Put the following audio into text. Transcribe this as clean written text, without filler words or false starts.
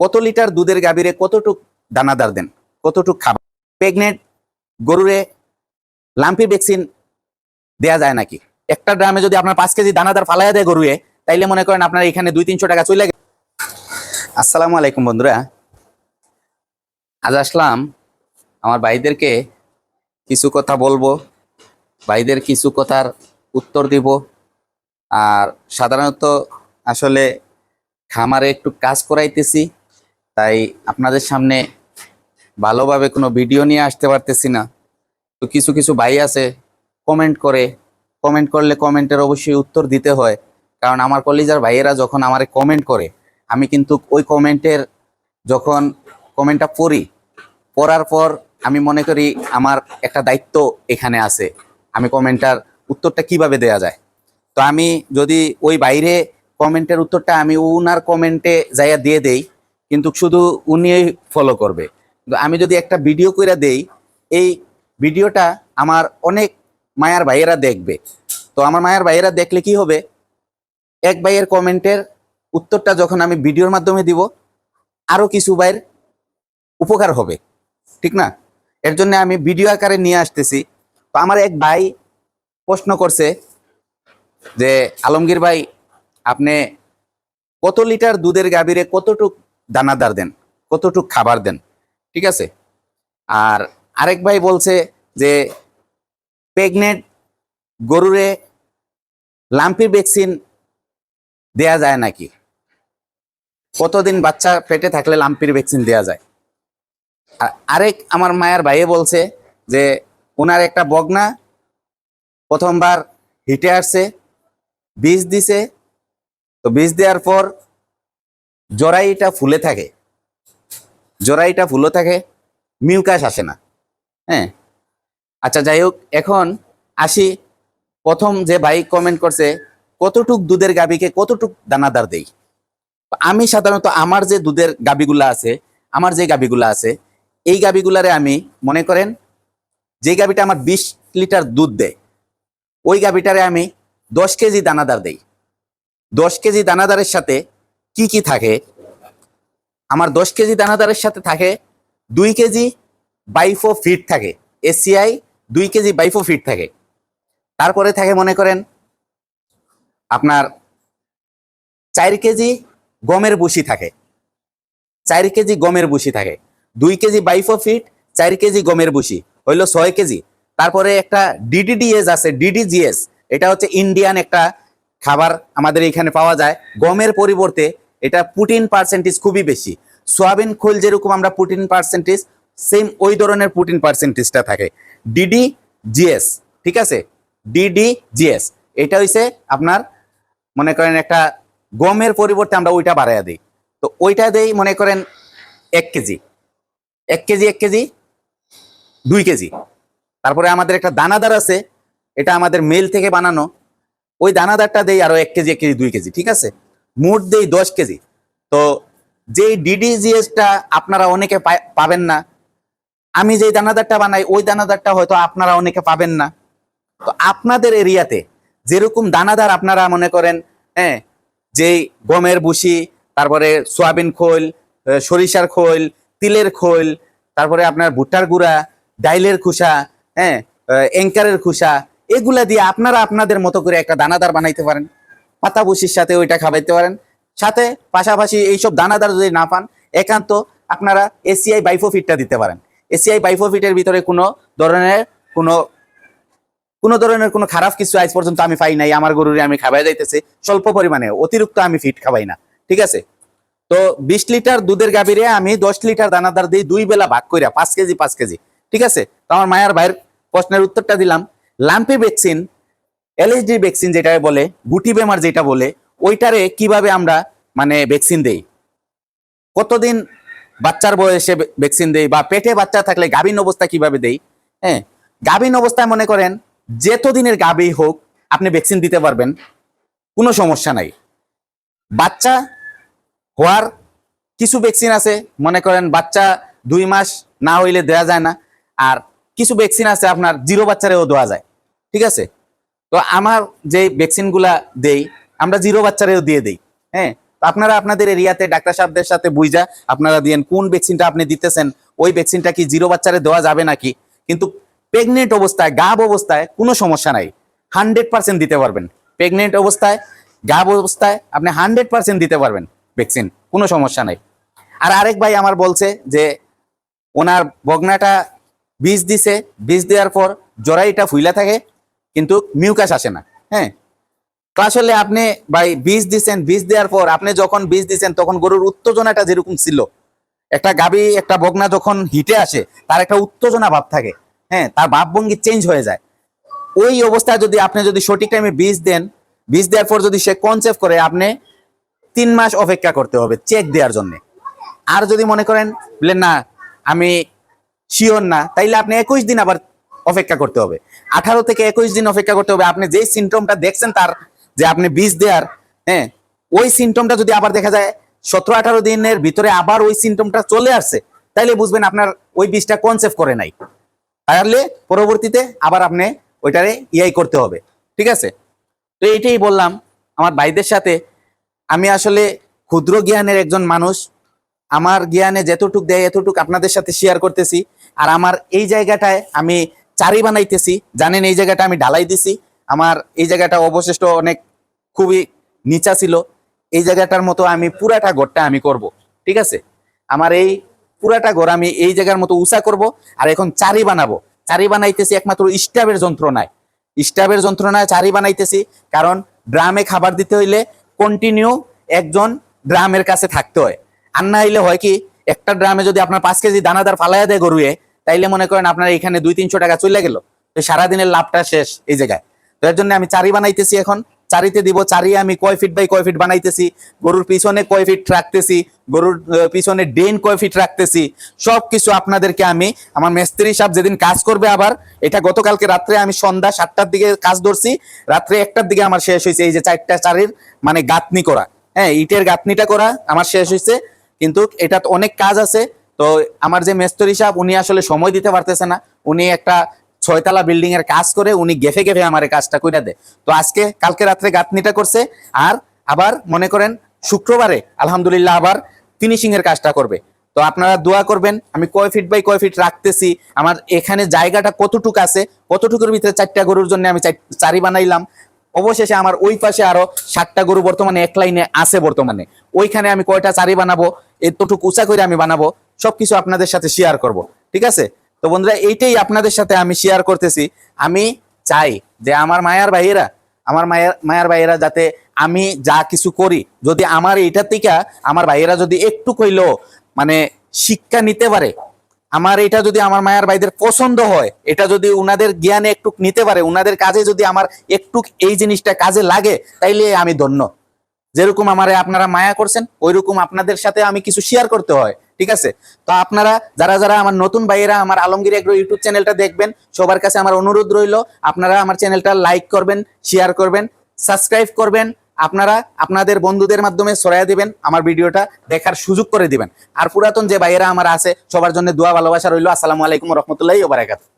কত লিটার দুধের গাভীরে কতটুক দানাদার দেন, কতটুক খাবার? প্রেগনেন্ট গরুরে লাম্পি ভ্যাকসিন দেয়া যায় নাকি? একটা ড্রামে যদি আপনার 5 কেজি দানাদার ফালাইয়া দেয় গরুয়ে, তাইলে মনে করেন আপনার এখানে 200-300 টাকা চলে গেল। আসসালামু আলাইকুম বন্ধুরা, আজ আসলাম আমার ভাইদেরকে কিছু কথা বলবো, ভাইদের কিছু কথার উত্তর দিব। আর সাধারণত আসলে খামারে একটু কাজ করাইতেছি, তাই আপনাদের সামনে ভালোভাবে কোনো ভিডিও নিয়ে আসতে পারতেছি না। তো কিছু কিছু ভাই আছে কমেন্ট করে, কমেন্ট করলে কমেন্টের অবশ্যই উত্তর দিতে হয়, কারণ আমার কলিজার ভাইয়েরা যখন আমারে কমেন্ট করে, আমি কিন্তু ওই কমেন্টের যখন কমেন্টটা পড়ি, পড়ার পর আমি মনে করি আমার একটা দায়িত্ব এখানে আছে, আমি কমেন্টার উত্তরটা কিভাবে দেয়া যায়। তো আমি যদি ওই বাইরে কমেন্টের উত্তরটা আমি উনার কমেন্টে যাইয়া দিয়ে দেই, কিন্তু শুধু উনি ফলো করবে। কিন্তু আমি যদি একটা ভিডিও কইরা দেই, এই ভিডিওটা আমার অনেক মায়ার ভাইয়েরা দেখবে। তো আমার মায়ার ভাইয়েরা দেখলে কি হবে, এক ভাইয়ের কমেন্টের উত্তরটা যখন আমি ভিডিওর মাধ্যমে দিব, আরো কিছু ভাইয়ের উপকার হবে, ঠিক না? এর জন্য আমি ভিডিও আকারে নিয়ে আসতেছি। তো আমার এক ভাই প্রশ্ন করছে যে আলমগীর ভাই, আপনি কত লিটার দুধের গাভীরে কতটুক দানাদার দেন, কতটুক খাবার দেন, ঠিক আছে? আর আরেক ভাই বলছে যে প্রেগনেন্ট গরুরে লাম্পি ভ্যাকসিন দেয়া যায় নাকি? কতদিন বাচ্চা পেটে থাকলে লাম্পির ভ্যাকসিন দেয়া যায়? আর আরেক আমার মায়ের ভাইয়ে বলছে যে ওনার একটা বগনা প্রথমবার হিটে আসছে, বীজ দিছে, তো বীজ দেওয়ার পর জরাইটা ফুলে থাকে, জরাইটা ফুলে থাকে, মিউকাস আসে না। হ্যাঁ, আচ্ছা যাই হোক, এখন আসি প্রথম যে ভাই কমেন্ট করছে কতটুক দুধের গাভীকে কতটুক দানাদার দেই। আমি সাধারণত আমার যে দুধের গাভীগুলা আছে, আমার যে গাভীগুলা আছে, এই গাভীগুলারে আমি মনে করেন যে গাভীটা আমার 20 লিটার দুধ দেয়, ওই গাভীটারে আমি 10 কেজি দানাদার দেই। 10 কেজি দানাদারের সাথে কি কি থাকে? আমার 10 কেজি দানাদারের সাথে থাকে 2 কেজি বাইফো ফিট থাকে, এসিআই 2 কেজি বাইফো ফিট থাকে। তারপরে থাকে মনে করেন আপনার 4 কেজি গমের ভুসি থাকে, 4 কেজি গমের ভুসি থাকে। 2 কেজি বাইফো ফিট, 4 কেজি গমের ভুসি, হইলো 6 কেজি। তারপরে একটা ডিডিডিএস আছে, ডিডিজিএস, এটা হচ্ছে ইন্ডিয়ান একটা খাবার, আমাদের এখানে পাওয়া যায়। গমের পরিবর্তে এটা প্রোটিন পার্সেন্টেজ খুবই বেশি। সয়াবিন খোল যেরকম আমরা প্রোটিন পার্সেন্টেজ, সেম ওই ধরনের প্রোটিন পার্সেন্টেজটা থাকে ডিডিজিএস, ঠিক আছে? ডিডিজিএস এটা হইছে আপনার মনে করেন একটা গমের পরিবর্তে আমরা ওইটা বাড়াইয়া দিই। তো ওইটা দেই মনে করেন 1 কেজি, 1 কেজি, 1 কেজি, 2 কেজি। তারপরে আমাদের একটা দানাদার আছে, এটা আমাদের মেল থেকে বানানো, ওই দানাদারটা দেই আরো 1 কেজি, 1 কেজি, 2 কেজি, ঠিক আছে? মোট দেই 10 কেজি। তো যেই ডিডিজিএসটা আপনারা অনেকে পাবেন না, আমি যেই দানাদারটা বানাই ওই দানাদারটা হয়তো আপনারা অনেকে পাবেন না। তো আপনাদের এরিয়াতে যেরকম দানাদার আপনারা মনে করেন, হ্যাঁ, যেই গমের ভুসি, তারপরে সয়াবিন খোল, সরিষার খোল, তিলের খোল, তারপরে আপনার ভুট্টার গুঁড়া, ডাইলের খোসা, হ্যাঁ, এঙ্কারের খোসা, এগুলা দিয়ে আপনারা আপনাদের মতো করে একটা দানাদার বানাইতে পারেন। পাতা ভুসির সাথে ওইটা খাওয়াইতে পারেন। সাথে পাশাপাশি এইসব দানাদার যদি না পান, একান্ত আপনারা এসিআই বাইফোফিটটা দিতে পারেন। এসিআই বাইফোফিটের ভিতরে কোনো ধরনের কোনো খারাপ কিছু আজ পর্যন্ত আমি পাই নাই। আমার গরুরে আমি খাওয়াই যাইতেছে স্বল্প পরিমাণে, অতিরিক্ত আমি ফিট খাওয়াই না, ঠিক আছে? তো 20 লিটার দুধের গাভীরে আমি 10 লিটার দানাদার দিই, 2 বেলা ভাগ কইরা 5 কেজি 5 কেজি, ঠিক আছে? তো আমার মায়ের ভাইয়ের প্রশ্নের উত্তরটা দিলাম। লাম্পি ভ্যাকসিন, এলএসডি ভ্যাকসিন যেটা বলে, গুটি বেমার যেটা বলে, ওইটারে কিভাবে আমরা মানে ভ্যাকসিন দেই, কতদিন বাচ্চার বয়সে ভ্যাকসিন দেই, বা পেটে বাচ্চা থাকলে গাভীন অবস্থা কিভাবে দেই। হ্যাঁ, গাভীন অবস্থায় মনে করেন যেত দিনের গাভী হোক আপনি ভ্যাকসিন দিতে পারবেন, কোনো সমস্যা নাই। বাচ্চা হওয়ার কিছু ভ্যাকসিন আছে, মনে করেন বাচ্চা 2 মাস না হইলে দেওয়া যায় না। আর কিছু ভ্যাকসিন আছে আপনার 0 বাচ্চারেও দেওয়া যায়, ঠিক আছে? তো আমার যে ভ্যাকসিনগুলা দেই আমরা 0 বাচ্চারেও দিয়ে দেই। হ্যাঁ, তো তো আপনারা আপনাদের এরিয়াতে ডাক্তার সাহেবদের সাথে বুঝা আপনারা দিয়েন কোন ভ্যাকসিনটা আপনি দিতেছেন, ওই ভ্যাকসিনটা কি জিরো বাচ্চারে দেওয়া যাবে নাকি। কিন্তু প্রেগনেন্ট অবস্থায়, গাব অবস্থায় কোনো সমস্যা নাই, 100% দিতে পারবেন। প্রেগনেন্ট অবস্থায়, গাব অবস্থায় আপনি 100% দিতে পারবেন ভ্যাকসিন, কোনো সমস্যা নাই। আর আরেক ভাই আমার বলছে যে ওনার বগনাটা বীজ দিছে, বীজ দেওয়ার পর জরাইটা ফুইলা থাকে কিন্তু মিউকাস আসে না। হ্যাঁ, তো আসলে আপনি ভাই বীজ দিছেন, বীজ দেওয়ার পর আপনি যখন বীজ দিছেন তখন গরুর উত্তেজনাটা যেরকম ছিল, একটা গাভী একটা বগনা যখন হিটে আসে তার একটা উত্তেজনা ভাব থাকে, হ্যাঁ, তার ভাবভঙ্গি চেঞ্জ হয়ে যায়। ওই অবস্থায় যদি আপনি যদি সঠিক টাইমে বীজ দেন, বীজ দেওয়ার পর যদি সে কনসেপ্ট করে, আপনি 3 মাস অপেক্ষা করতে হবে চেক দেওয়ার জন্য। আর যদি মনে করেন বলেন না আমি শিওর না, তাইলে আপনি 21 দিন আবার অপেক্ষা করতে হবে, 18 থেকে 21 দিন অপেক্ষা করতে হবে। আপনি যেই সিমটমটা দেখছেন তার, যে আপনি বীজ দেওয়ার, হ্যাঁ, ওই সিমটমটা যদি আবার দেখা যায় 17-18 দিনের ভিতরে আবার ওই সিমটমটা চলে আসছে, তাইলে বুঝবেন আপনার ওই বীজটা কনসেপ্ট করে নাই, তাহলে পরবর্তীতে আবার আপনি ওইটারে ইয়াই করতে হবে। ঠিক আছে, তো এইটাই বললাম আমার ভাইদের সাথে। আমি আসলে ক্ষুদ্র জ্ঞানের একজন মানুষ, আমার জ্ঞানে যেতটুক দেয় এতটুক আপনাদের সাথে শেয়ার করতেছি। আর আমার এই জায়গাটায় আমি চারি বানাইতেছি, জানেন এই জায়গাটা আমি ঢালাই দিছি। আমার এই জায়গাটা অবশিষ্ট অনেক খুবই নিচা ছিল, এই জায়গাটার মতো আমি পুরাটা ঘরটা আমি করব। ঠিক আছে, আমার এই পুরাটা ঘর আমি এই জায়গার মতো উঁচা করব। আর এখন চারি বানাবো, চারি বানাইতেছি একমাত্র স্টাবের যন্ত্রণায়, স্টাবের যন্ত্রণায় চারি বানাইতেছি। কারণ ড্রামে খাবার দিতে হইলে কন্টিনিউ একজন ড্রামের কাছে থাকতে হয়। আর না হইলে হয় কি, একটা ড্রামে যদি আপনার 5 কেজি দানাদার ফালাইয়া দেয় গরুয়ে, তাইলে মনে করেন আপনার এখানে 200-300 টাকা চলে গেল, তো সারাদিনের লাভটা শেষ এই জায়গায়। তো এর জন্য আমি চারি বানাইতেছি, এখন চারিতে দিব। চারি আমি কয় ফিট বাই কয় ফিট বানাইতেছি, গরুর পিছনে কয় ফিট রাখতেছি, গরুর পিছনে ডেন কয় ফিট রাখতেছি, সবকিছু আপনাদেরকে আমি, আমার মিস্ত্রি সাহেব যেদিন কাজ করবে, আবার এটা গতকালকে রাত্রে আমি সন্ধ্যা 7টার দিকে কাজ ধরছি, রাত্রে 1টার দিকে আমার শেষ হয়েছে। এই যে 4টা চারির মানে গাঁথনি করা, হ্যাঁ, ইটের গাঁথনিটা করা আমার শেষ হয়েছে। কিন্তু এটা তো অনেক কাজ আছে। তো আমার যে মিস্ত্রি সাহেব উনি আসলে সময় দিতে পারতেছে না, উনি একটা 6 তলা বিল্ডিং এর কাজ করে, উনি গেফে গেফে আমার কাজটা কইরা দেয়। তো আজকে কালকে রাত্রে গাঁথনিটা করছে, আর আবার মনে করেন শুক্রবারে আলহামদুলিল্লাহ আবার ফিনিশিং এর কাজটা করবে। তো আপনারা দোয়া করবেন আমি কয় ফিট বাই কয় ফিট রাখতেছি, আমার এখানে জায়গাটা কতটুকু আছে, কতটুকুর ভিতরে 4টা গরুর জন্য আমি চারি বানাইলাম। অবশেষে আমার ওই পাশে আরো 7টা গরু বর্তমানে এক লাইনে আছে, বর্তমানে ওইখানে আমি কয়টা চারি বানাবো, এতটুকু উঁচা করে আমি বানাবো, সবকিছু আপনাদের সাথে শেয়ার করব। ঠিক আছে, তো বন্ধুরা এইটাই আপনাদের সাথে আমি শেয়ার করতেছি। আমি চাই যে আমার মায়ার ভাইয়েরা যাতে আমি যা কিছু করি, যদি আমার এইটা থেকে আমার ভাইয়েরা যদি একটু কইলো মানে শিক্ষা নিতে পারে, আমার এটা যদি আমার মায়ার ভাইদের পছন্দ হয়, এটা যদি উনাদের জ্ঞানে একটু নিতে পারে, উনাদের কাজে যদি আমার একটু এই জিনিসটা কাজে লাগে, তাইলে আমি ধন্য। যেরকম আমারে আপনারা মায়া করছেন, ওইরকম আপনাদের সাথে আমি কিছু শেয়ার করতে হয়। ঠিক আছে, তো আপনারা যারা যারা আমার নতুন ভাইয়েরা আমার আলমগীর এগ্রো ইউটিউব চ্যানেলটা দেখবেন, সবার কাছে আমার অনুরোধ রইল, আপনারা আমার চ্যানেলটা লাইক করবেন, শেয়ার করবেন, সাবস্ক্রাইব করবেন। আপনারা আপনাদের বন্ধুদের মাধ্যমে ছড়াইয়া দিবেন, আমার ভিডিওটা দেখার সুযোগ করে দিবেন। আর পুরাতন যে ভাইয়েরা আমার আছে সবার জন্য দোয়া ভালোবাসা রইল। আসসালামু আলাইকুম ওয়া রাহমাতুল্লাহি ওয়া বারাকাতুহু।